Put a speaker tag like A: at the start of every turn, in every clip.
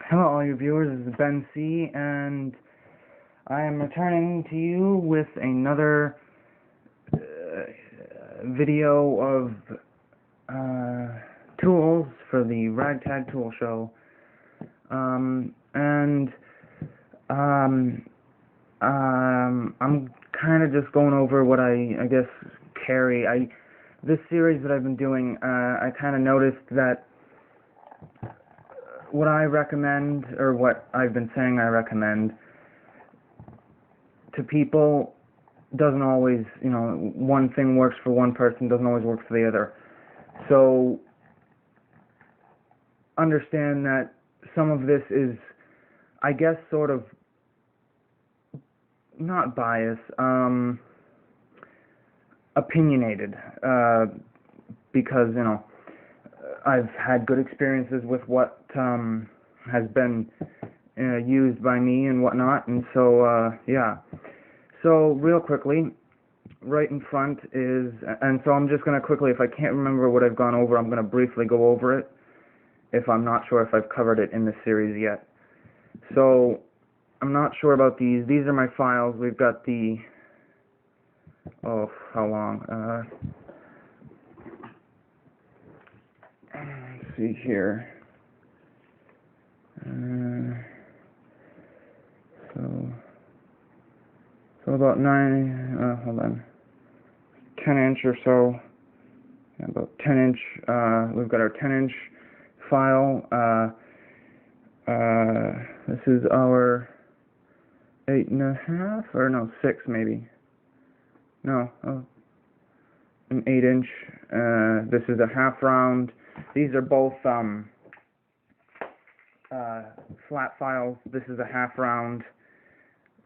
A: Hello, all you viewers. This is Ben C, and I am returning to you with another video of tools for the Ragtag Tool Show. I'm kind of just going over what I guess carry. This series that I've been doing, I kind of noticed that what I recommend, or what I've been saying I recommend to people doesn't always, one thing works for one person, doesn't always work for the other. So understand that some of this is, I guess, sort of not bias, opinionated, because, I've had good experiences with what has been used by me and whatnot, and so, yeah. So, real quickly, right in front is, and so I'm just going to quickly, if I can't remember what I've gone over, I'm going to briefly go over it, if I'm not sure if I've covered it in this series yet. So, I'm not sure about these. These are my files. We've got the, oh, how long? Let's see here. So about 10 inch or so. Yeah, about 10 inch. We've got our 10 inch file. This is our 8.5, or no, 6 maybe. No, an 8 inch. This is a half round. These are both flat files. This is a half round.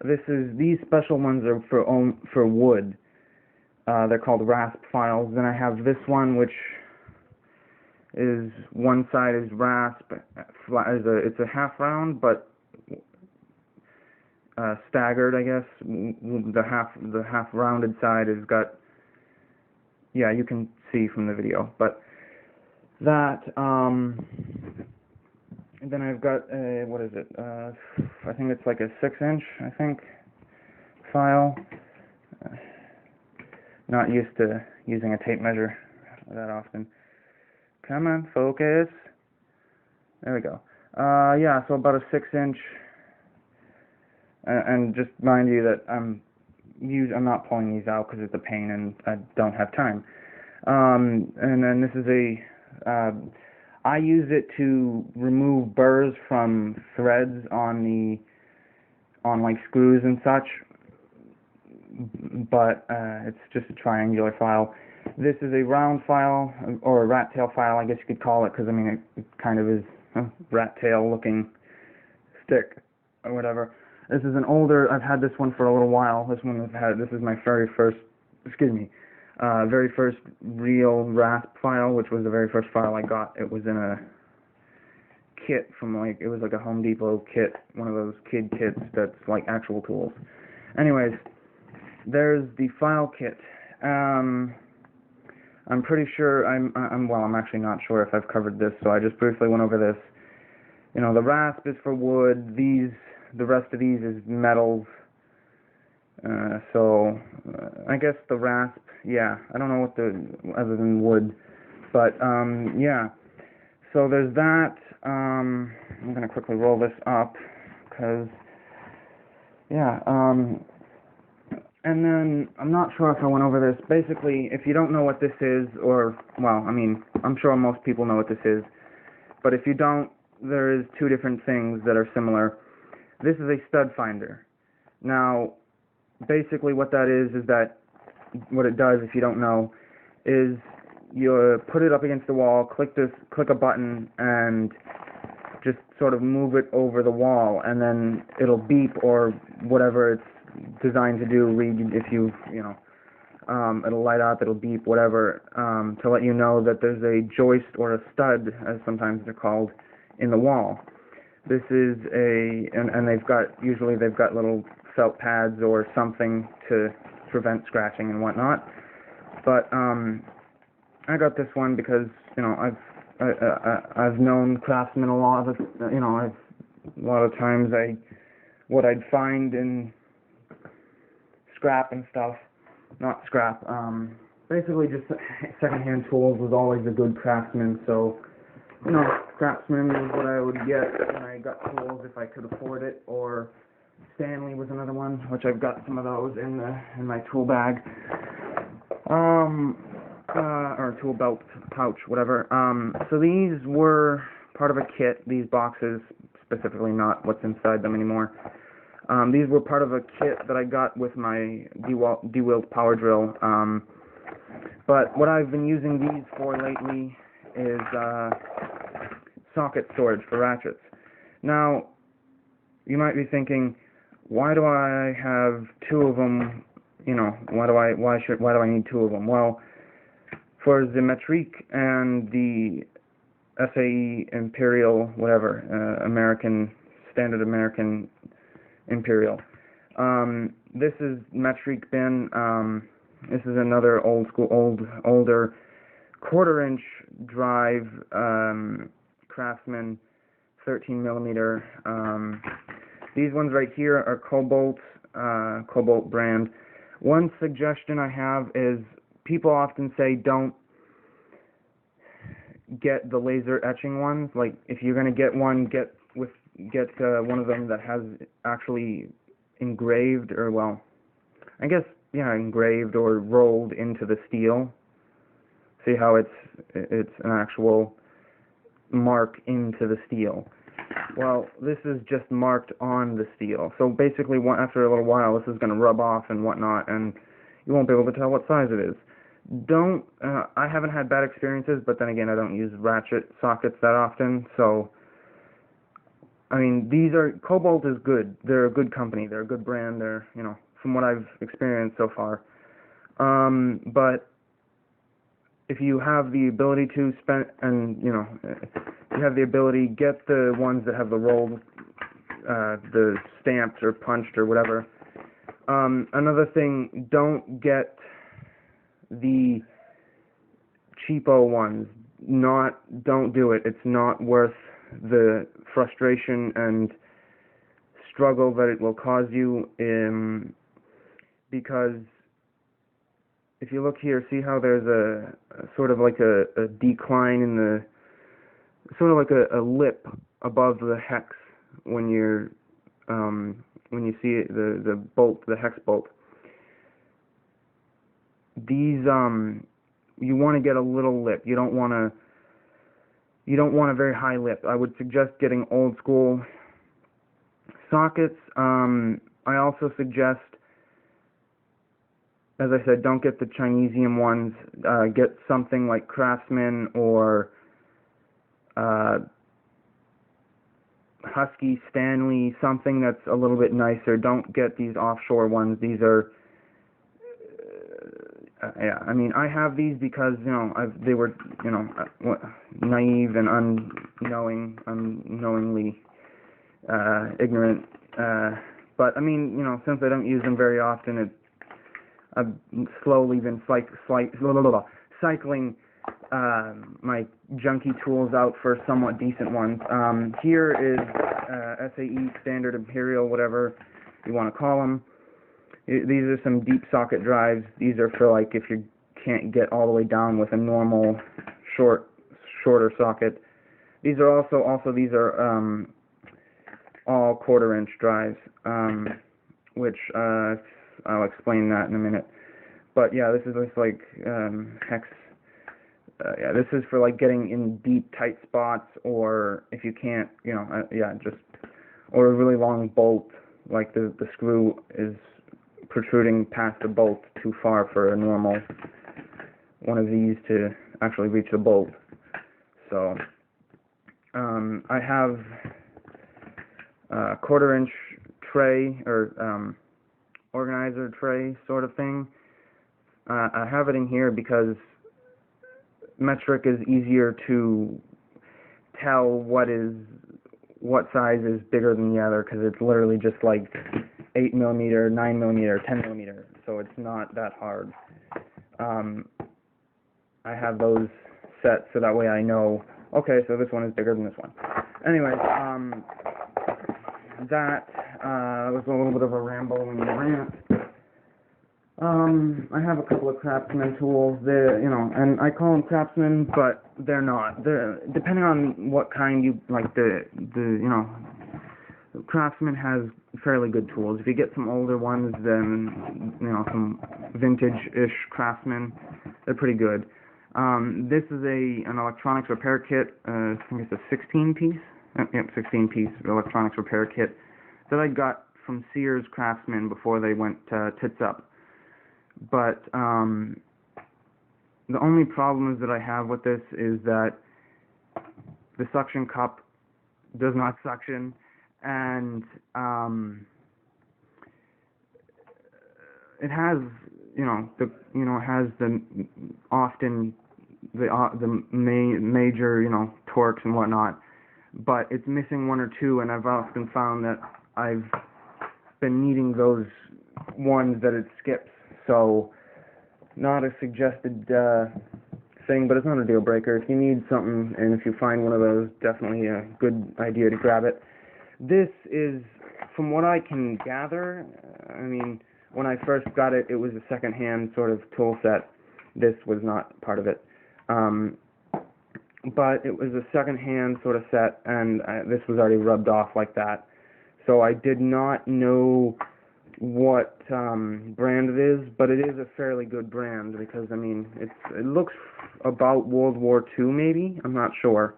A: These special ones are for wood. They're called rasp files. Then I have this one, which is one side is rasp. It's a half round, but staggered, I guess. The half rounded side has got. Yeah, you can see from the video, but that. And then I've got a, what is it? I think it's like a 6 inch, I think, file. Not used to using a tape measure that often. Come on, focus. There we go. Yeah, so about a 6 inch. And just mind you that I'm not pulling these out because it's a pain and I don't have time. And then this is I use it to remove burrs from threads on like screws and such, but it's just a triangular file. This is a round file, or a rat tail file, I guess you could call it, because I mean it kind of is a rat tail looking stick or whatever. This is an older. I've had this one for a little while. This is my very first. Very first real rasp file, which was the very first file I got. It was in a kit from it was like a Home Depot kit, one of those kid kits that's like actual tools. Anyways, there's the file kit. I'm pretty sure I'm actually not sure if I've covered this, so I just briefly went over this. The rasp is for wood. The rest of these is metals. I guess the rasp, yeah, I don't know other than wood, but, yeah, so there's that. I'm going to quickly roll this up, because, yeah, and then, I'm not sure if I went over this. Basically, if you don't know what this is, I'm sure most people know what this is, but if you don't, there is two different things that are similar. This is a stud finder. Now, basically what that is that what it does, if you don't know, is you put it up against the wall, click a button, and just sort of move it over the wall, and then it'll beep or whatever it's designed to do. It'll light up, it'll beep, whatever, to let you know that there's a joist or a stud, as sometimes they're called, in the wall. This is and usually they've got little felt pads or something to prevent scratching and whatnot. But I got this one because I've known craftsmen a lot. I've A lot of times what I'd find in scrap and stuff, not scrap, basically just secondhand tools was always a good craftsman, so, you know, craftsman was what I would get when I got tools if I could afford it, or Stanley was another one, which I've got some of those in my tool bag, or tool belt pouch, whatever. So these were part of a kit, these boxes, specifically not what's inside them anymore. These were part of a kit that I got with my DeWalt power drill. But what I've been using these for lately is socket storage for ratchets. Now, you might be thinking, why do I have two of them? You know, why do I need two of them? Well, for the Metrique and the SAE Imperial, whatever, standard American Imperial. This is Metrique bin. This is another older quarter-inch drive Craftsman 13 millimeter. These ones right here are Cobalt brand. One suggestion I have is people often say don't get the laser etching ones. Like if you're gonna get one, get one of them that has actually engraved, or well, I guess engraved or rolled into the steel. See how it's an actual mark into the steel. Well, this is just marked on the steel. So basically, after a little while, this is going to rub off and whatnot, and you won't be able to tell what size it is. I haven't had bad experiences, but then again, I don't use ratchet sockets that often, so, I mean, Cobalt is good. They're a good company. They're a good brand. They're, from what I've experienced so far. But if you have the ability to spend, and, if you have the ability, get the ones that have the rolled, the stamped or punched or whatever. Another thing, don't get the cheapo ones. Don't do it. It's not worth the frustration and struggle that it will cause you, because if you look here, see how there's a sort of like a decline in the, sort of like a lip above the hex when you see it, the bolt, the hex bolt. These you want to get a little lip. You don't want a very high lip. I would suggest getting old school sockets. I also suggest, as I said, don't get the Chinesium ones. Get something like Craftsman or Husky, Stanley, something that's a little bit nicer. Don't get these offshore ones. These are, I mean, I have these because, they were, naive and unknowingly ignorant. But, I mean, since I don't use them very often, I've slowly been cycling my junky tools out for somewhat decent ones. Here is SAE Standard Imperial, whatever you want to call them. These are some deep socket drives. These are for like if you can't get all the way down with a normal shorter socket. These are also these are all quarter-inch drives, which I'll explain that in a minute. But yeah, this is just like hex. Yeah, this is for like getting in deep, tight spots, or if you can't, or a really long bolt, like the screw is protruding past the bolt too far for a normal one of these to actually reach the bolt. So I have a quarter-inch tray, or organizer tray sort of thing. I have it in here because metric is easier to tell what size is bigger than the other, because it's literally just like 8 millimeter, 9 millimeter, 10 millimeter, so it's not that hard. I have those set so that way I know, okay, so this one is bigger than this one. Anyways, that was a little bit of a rambling rant. I have a couple of craftsman tools. They're, and I call them craftsman, but they're not. They're, depending on what kind you like. Craftsman has fairly good tools. If you get some older ones, then some vintage-ish Craftsman, they're pretty good. This is an electronics repair kit. I think it's a 16-piece. Yep, 16-piece electronics repair kit that I got from Sears Craftsman before they went tits up. But the only problems that I have with this is that the suction cup does not suction, and it has the major torques and whatnot, but it's missing one or two, and I've often found that I've been needing those ones that it skips. So not a suggested thing, but it's not a deal breaker. If you need something and if you find one of those, definitely a good idea to grab it. This is, from what I can gather, when I first got it, it was a second-hand sort of tool set. This was not part of it. But it was a second-hand sort of set, and this was already rubbed off like that. So I did not know what brand it is, but it is a fairly good brand because, it looks about World War II maybe, I'm not sure.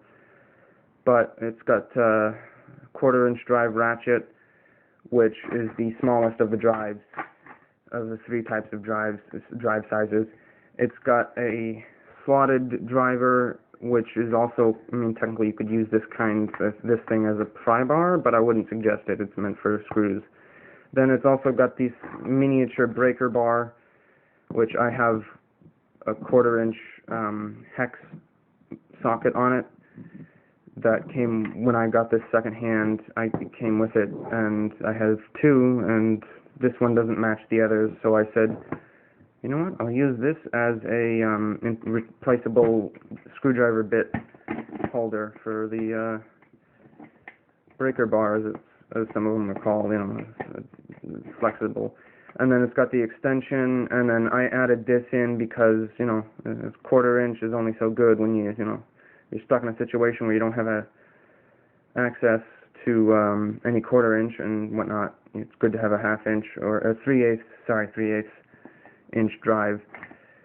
A: But it's got a quarter-inch drive ratchet, which is the smallest of the drives, of the three types of drive sizes. It's got a slotted driver, which is also, technically you could use this thing as a pry bar, but I wouldn't suggest it. It's meant for screws. Then it's also got this miniature breaker bar, which I have a quarter-inch hex socket on it that came when I got this second-hand. It came with it, and I have two, and this one doesn't match the others, so I said, you know what, I'll use this as a replaceable screwdriver bit holder for the breaker bars, as some of them are called, it's flexible. And then it's got the extension, and then I added this in because, a quarter-inch is only so good when you're stuck in a situation where you don't have access to any quarter-inch and whatnot. It's good to have a half-inch or a 3/8 inch drive.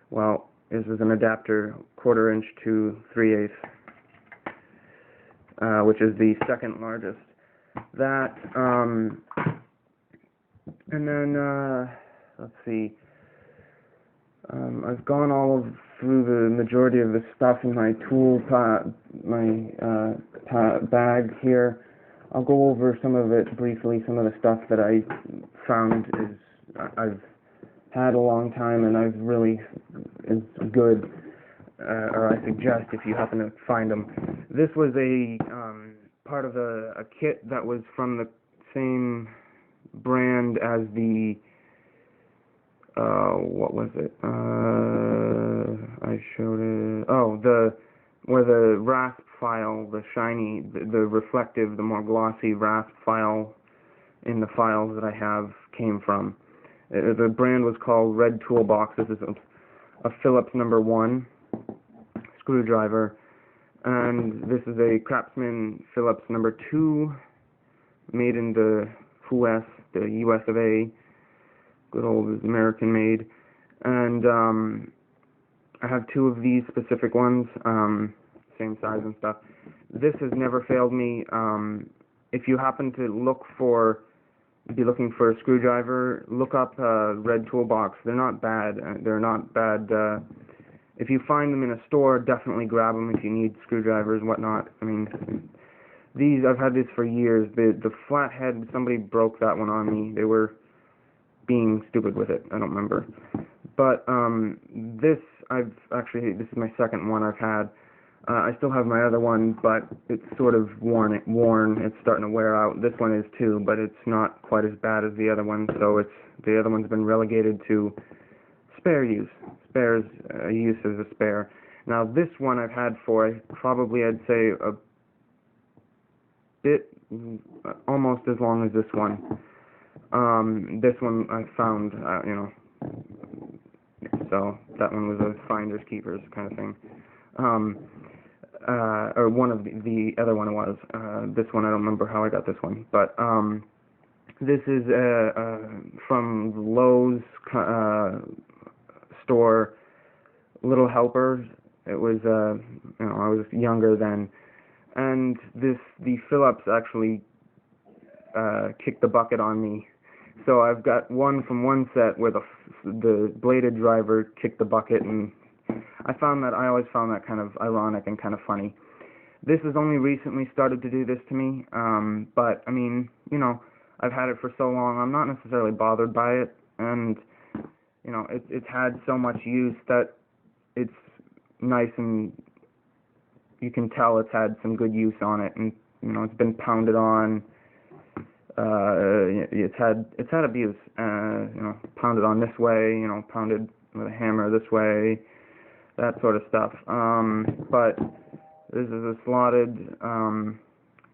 A: Well, this is an adapter, quarter-inch to 3/8, which is the second largest. That, and then, let's see, I've gone through the majority of the stuff in my tool bag here. I'll go over some of it briefly, some of the stuff that I found I've had a long time and I've really is good, or I suggest if you happen to find them. This was a part of a kit that was from the same brand as the what was it? I showed it. Oh, where the rasp file, the shiny, the reflective, the more glossy rasp file in the files that I have came from. The brand was called Red Toolbox. This is a Phillips #1 screwdriver, and this is a Craftsman Phillips #2, made in the US of A, good old American made. And I have two of these specific ones, same size and stuff. This has never failed me. If you happen to be looking for a screwdriver, look up Red Toolbox. They're not bad. If you find them in a store, definitely grab them if you need screwdrivers and whatnot. These, I've had this for years. The flathead, somebody broke that one on me. They were being stupid with it. I don't remember. But this is my second one I've had. I still have my other one, but it's sort of worn. It's starting to wear out. This one is too, but it's not quite as bad as the other one. So the other one's been relegated to spare use. Use as a spare. Now this one I've had for probably, I'd say, a bit, almost as long as this one. This one I found, so that one was a finders keepers kind of thing. Or one of the other one was. This one, I don't remember how I got this one, but this is from Lowe's store, Little Helper. It was, I was younger then, and the Phillips actually kicked the bucket on me. So I've got one from one set where the bladed driver kicked the bucket, and I always found that kind of ironic and kind of funny. This has only recently started to do this to me, but I mean, I've had it for so long, I'm not necessarily bothered by it, and it's had so much use that it's nice, and you can tell it's had some good use on it, and it's been pounded on. It's had abuse, pounded on this way, pounded with a hammer this way, that sort of stuff. But this is a slotted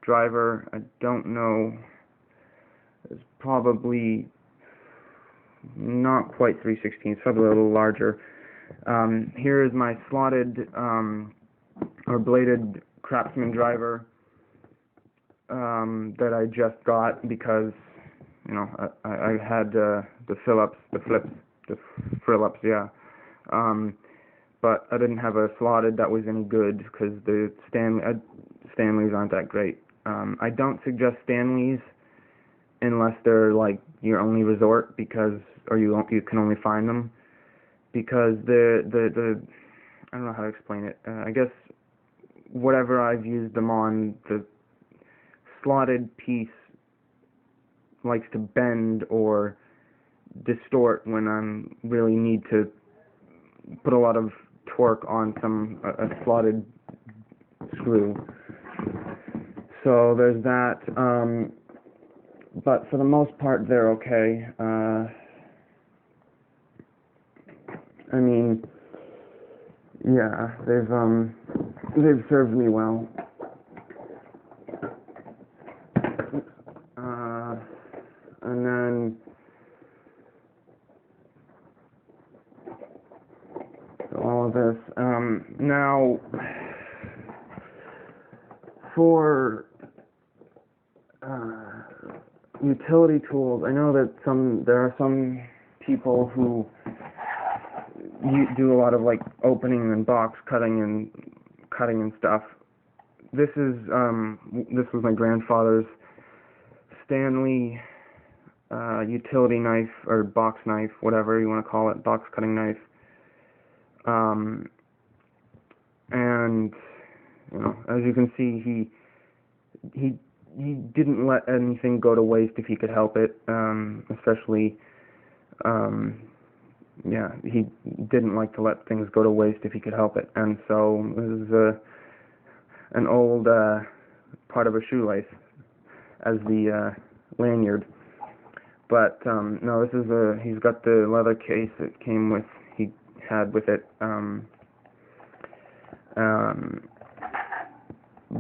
A: driver. I don't know. It's probably not quite 3/16. It's probably a little larger. Here is my slotted or bladed Craftsman driver that I just got because I had the Phillips, yeah. But I didn't have a slotted that was any good because the Stanleys aren't that great. I don't suggest Stanleys unless they're like your only resort, or you can only find them, because the I don't know how to explain it. I guess whatever I've used them on, the slotted piece likes to bend or distort when I really need to put a lot of torque on a slotted screw. So there's that. But for the most part, they're okay. I mean, yeah, they've served me well. And then all of this. Now, for utility tools, I know that there are some people who do a lot of like opening and box cutting and stuff. This was my grandfather's Stanley utility knife, or box knife, whatever you want to call it, box cutting knife. And as you can see, he didn't let anything go to waste if he could help it. Especially, he didn't like to let things go to waste if he could help it. And so this is an old part of a shoelace as the lanyard. But no, this is he's got the leather case that he had with it.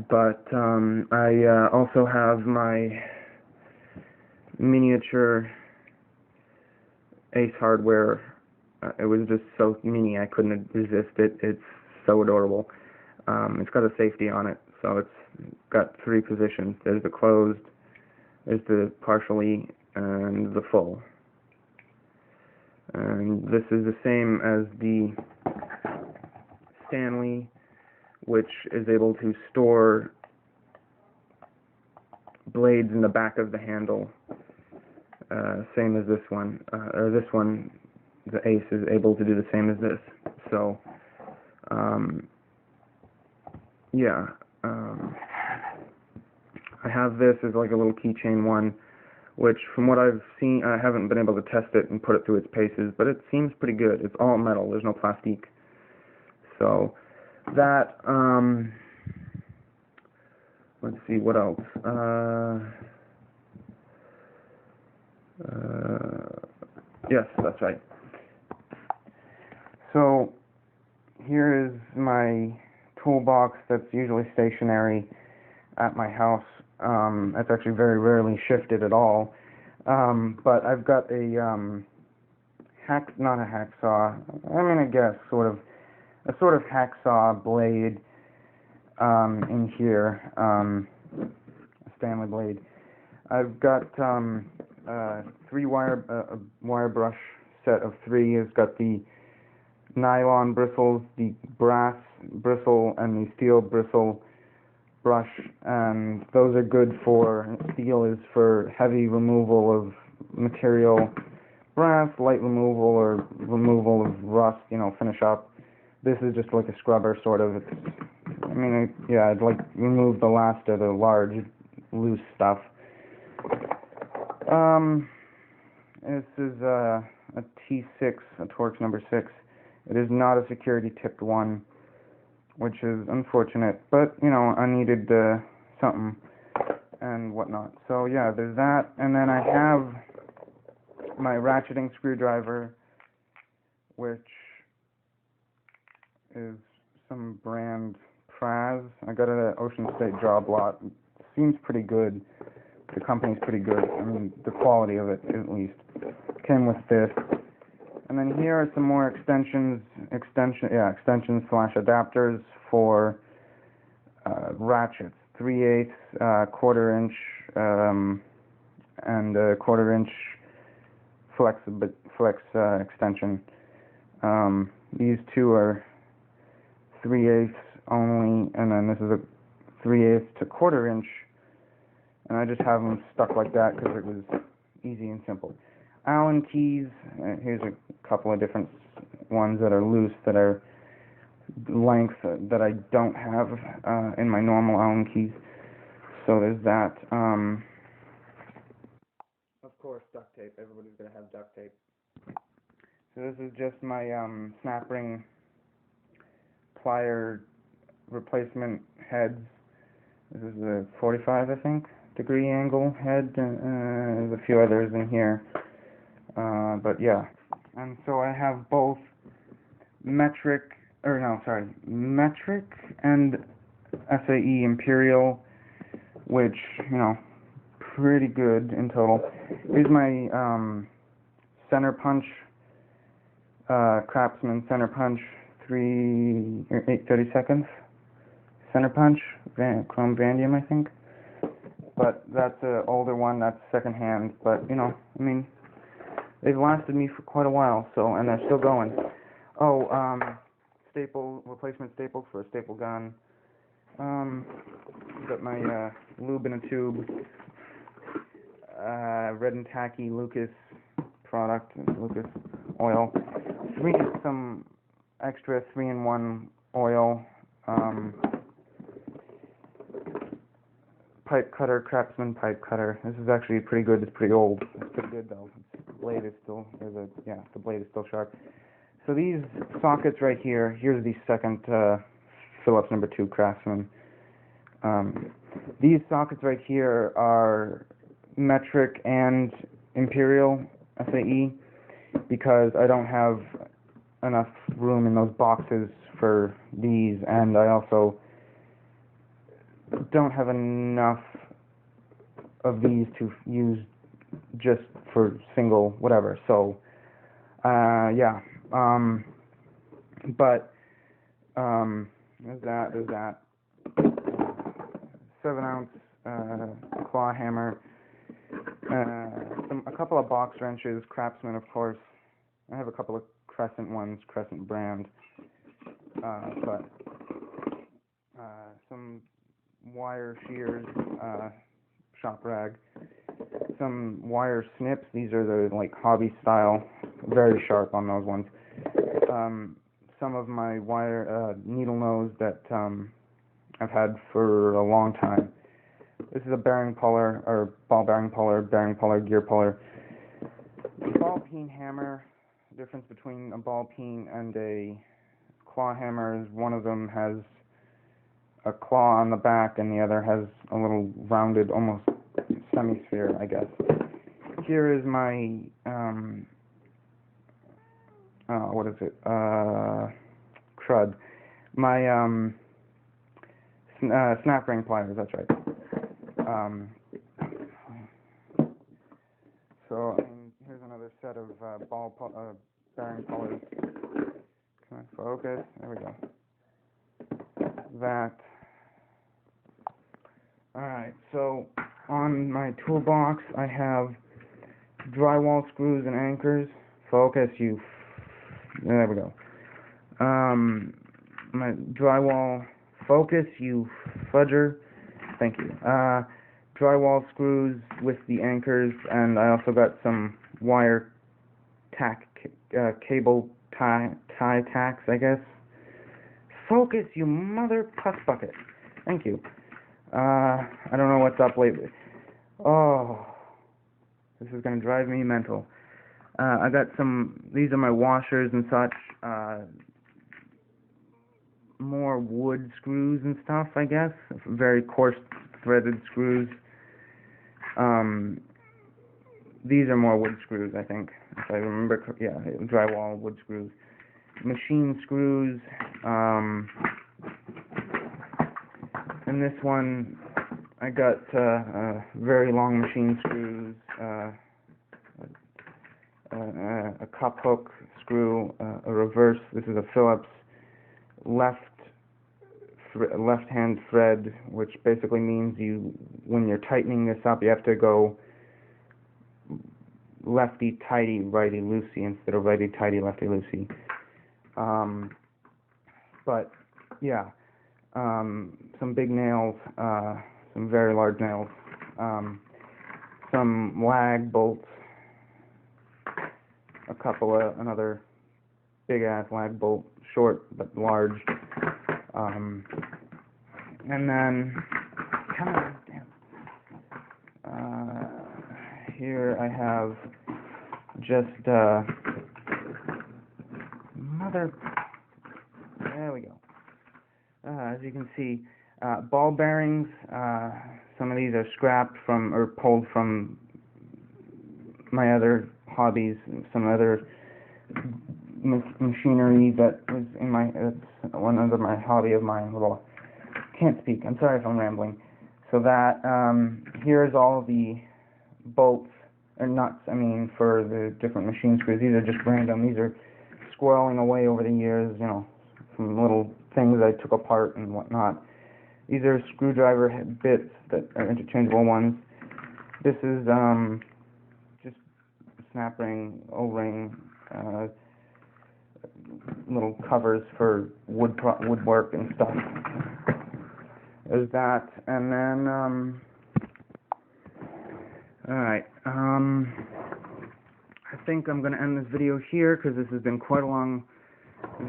A: But I also have my miniature Ace Hardware. It was just so mini, I couldn't resist it. It's so adorable. It's got a safety on it, so it's got 3 positions. There's the closed, there's the partially, and the full. And this is the same as the Stanley, which is able to store blades in the back of the handle, same as this one. Or this one, the Ace, is able to do the same as this. So, I have this as like a little keychain one, which from what I've seen, I haven't been able to test it and put it through its paces, but it seems pretty good. It's all metal, there's no plastic. So, that, let's see, what else? Yes, that's right. So, here is my toolbox that's usually stationary at my house. That's actually very rarely shifted at all. But I've got a not a hacksaw. I mean, I guess a sort of hacksaw blade in here, a Stanley blade. I've got a wire brush set of 3. It's got the nylon bristles, the brass bristle, and the steel bristle brush, and those are good for, steel is for heavy removal of material, brass, light removal or removal of rust, finish up. This is just like a scrubber, sort of. I'd like remove the last of the large, loose stuff. This is a T6, a Torx number 6. It is not a security tipped one, which is unfortunate, but, I needed something and whatnot. So, yeah, there's that. And then I have my ratcheting screwdriver, which is some brand Praz. I got it at Ocean State Job Lot. It seems pretty good. The company's pretty good. I mean, the quality of it, at least. Came with this. And then here are some more extensions / adapters for ratchets. 3/8, quarter-inch, and a quarter-inch flex extension. These two are 3/8 only, and then this is a 3/8 to quarter-inch, and I just have them stuck like that because it was easy and simple. Allen keys, here's a couple of different ones that are loose, that are length that I don't have in my normal Allen keys. So there's that. Of course, duct tape. Everybody's going to have duct tape. So this is just my snap ring plier replacement heads. This is a 45, I think, degree angle head. There's a few others in here. But yeah, and so I have both metric and SAE Imperial, which, pretty good in total. Here's my center punch, Craftsman center punch, 8/32 center punch, chrome vanadium, I think. But that's an older one, that's secondhand, but, they've lasted me for quite a while, and they're still going. Replacement staples for a staple gun. Got my lube in a tube, Red and Tacky Lucas product, Lucas oil. Some extra 3-in-1 oil. Pipe cutter, Craftsman pipe cutter. This is actually pretty good. It's pretty old. It's pretty good though. The blade is still sharp. So these sockets right here. Here's the second Phillips number 2 Craftsman. These sockets right here are metric and Imperial SAE because I don't have enough room in those boxes for these, and I also don't have enough of these to use just for single whatever. So there's that 7-ounce claw hammer, a couple of box wrenches, Craftsman, of course. I have a couple of Crescent ones, Crescent brand, but some wire shears, shop rag, some wire snips. These are the hobby style, very sharp on those ones. Some of my wire needle nose that I've had for a long time. This is a bearing puller, or ball bearing puller, gear puller. Ball peen hammer. The difference between a ball peen and a claw hammer is one of them has a claw on the back and the other has a little rounded, almost semi-sphere, I guess. Here is my crud. My snap ring pliers, that's right. So here's another set of bearing pullers. Come on, focus. There we go. That. Alright, so on my toolbox I have drywall screws and anchors. Focus, you. There we go. My drywall. Focus, you fudger. Thank you. Drywall screws with the anchors, and I also got some wire cable tie tacks, I guess. Focus, you mother puss bucket. Thank you. I don't know what's up lately. Oh, this is gonna drive me mental. I got these are my washers and such. More wood screws and stuff, I guess. Very coarse threaded screws. These are more wood screws, I think, if I remember. Yeah, drywall wood screws. Machine screws. And this one, I got very long machine screws. A cup hook screw, a reverse. This is a Phillips left-hand thread, which basically means when you're tightening this up, you have to go lefty tighty, righty loosey instead of righty tighty, lefty loosey. But yeah, some big nails, some very large nails, some lag bolts, another big ass lag bolt, short but large. And then, come on, damn. Here I have just, there we go. As you can see, ball bearings, some of these are scrapped or pulled from my other hobbies, some other machinery that was that's one other hobby of mine. Can't speak. I'm sorry if I'm rambling. So that here's all the bolts or nuts. For the different machine screws. These are just random. These are squirreling away over the years. Some little things I took apart and whatnot. These are screwdriver bits that are interchangeable ones. This is just snap ring, O-ring. Little covers for woodwork and stuff. There's that, and then alright, I think I'm going to end this video here because this has been quite a long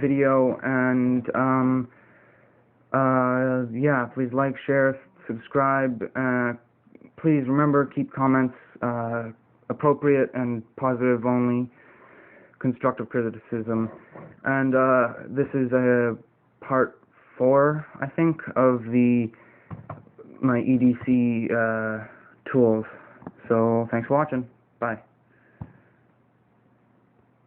A: video, and yeah, please like, share, subscribe. Please remember, keep comments appropriate and positive only. Constructive criticism. And this is part 4, I think, of my E.D.C. tools. So thanks for watching. Bye.